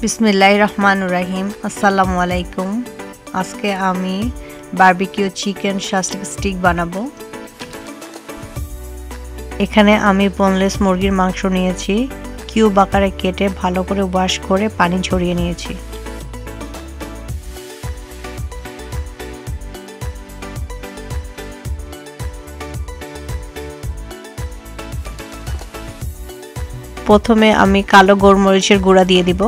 বিসমিল্লাহির রহমানির রহিম। আসসালামু আলাইকুম। আজকে আমি বারবিকিউ চিকেন শাসলিক স্টিক বানাবো। এখানে আমি বোনলেস মুরগির মাংস নিয়েছি, কিউব আকারে কেটে ভালো করে ওয়াশ করে পানি ঝরিয়ে নিয়েছি। প্রথমে আমি কালো গোলমরিচের গুঁড়া দিয়ে দিব,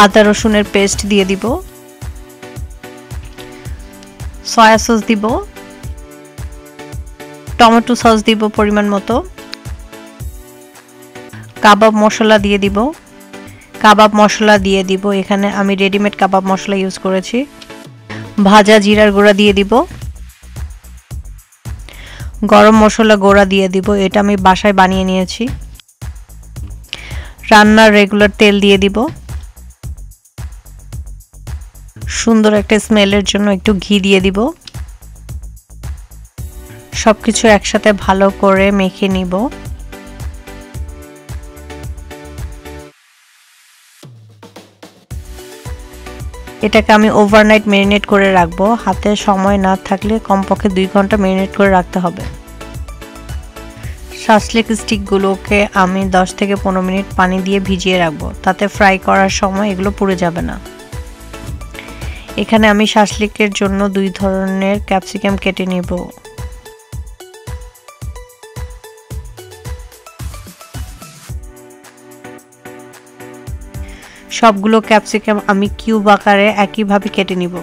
আদা রসুনের পেস্ট দিয়ে দিব, সয়া সস দিব, টমেটো সস দিব পরিমাণ মতো, কাবাব মশলা দিয়ে দিব। এখানে আমি রেডিমেড কাবাব মশলা ইউজ করেছি। ভাজা জিরার গুঁড়া দিয়ে দিব, গরম মশলা গুঁড়া দিয়ে দিব, এটা আমি বাসায় বানিয়ে নিয়েছি। রান্নার রেগুলার তেল দিয়ে দিব। সুন্দর একটা স্মেলের জন্য একটু ঘি দিয়ে দিব। সবকিছু একসাথে ভালো করে মেখে নিব। এটাকে আমি ওভারনাইট ম্যারিনেট করে রাখবো। হাতে সময় না থাকলে কমপক্ষে 2 ঘন্টা ম্যারিনেট করে রাখতে হবে। শাসলিক স্টিকগুলোকে আমি 10 থেকে 15 মিনিট পানি দিয়ে ভিজিয়ে রাখবো, তাতে ফ্রাই করার সময় এগুলো পুড়ে যাবে না। এখানে আমি শাসলিকের জন্য 2 ধরনের ক্যাপসিকাম কেটে নিব। সবগুলো ক্যাপসিকাম আমি কিউব আকারে একইভাবে কেটে নিব।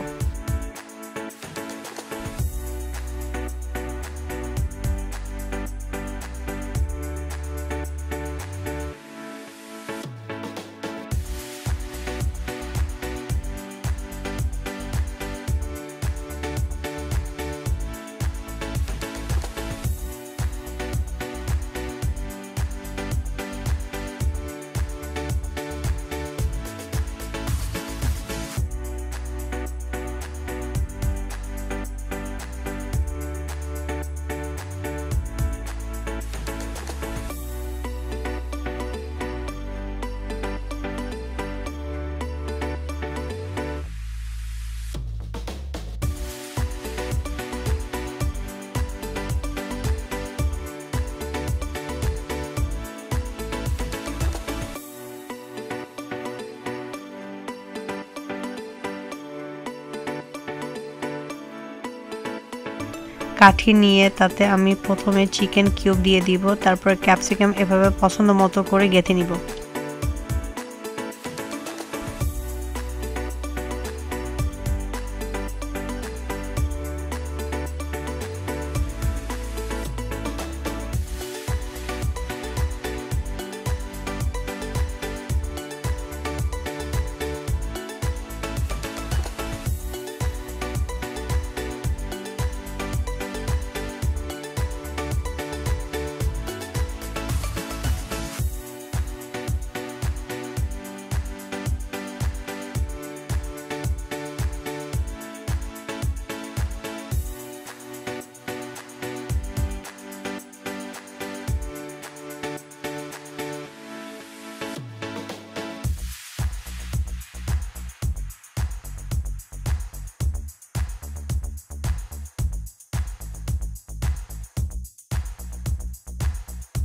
কাঠি নিয়ে তাতে আমি প্রথমে চিকেন কিউব দিয়ে দিব, তারপর ক্যাপসিকাম এভাবে পছন্দ মতো করে গেঁথে নিব।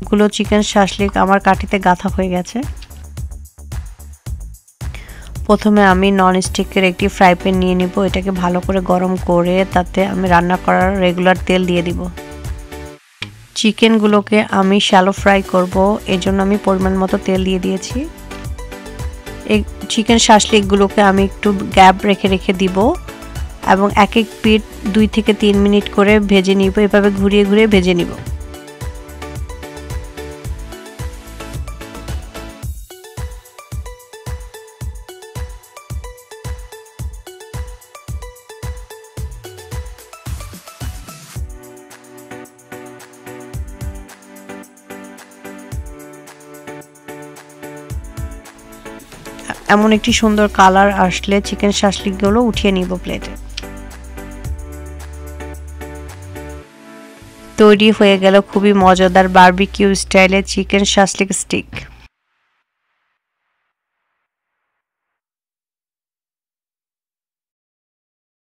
গুলো চিকেন শাসলিক আমার কাঠিতে গাঁথা হয়ে গেছে। প্রথমে আমি ননস্টিকের একটি ফ্রাই প্যান নিয়ে নিব। এটাকে ভালো করে গরম করে তাতে আমি রান্না করার রেগুলার তেল দিয়ে দিব। চিকেনগুলোকে আমি শ্যালো ফ্রাই করব, এজন্য আমি পরিমাণ মতো তেল দিয়ে দিয়েছি। এই চিকেন শাসলিকগুলোকে আমি একটু গ্যাপ রেখে রেখে দিব এবং এক এক পিঠ 2 থেকে 3 মিনিট করে ভেজে নিব। এভাবে ঘুরিয়ে ঘুরিয়ে ভেজে নিব। এমন একটি সুন্দর কালার আসলে চিকেন শাসলিকগুলো উঠিয়ে নিব প্লেটে। তৈরি হয়ে গেল খুবই মজাদার বারবিকিউ স্টাইলের চিকেন শাসলিক স্টিক।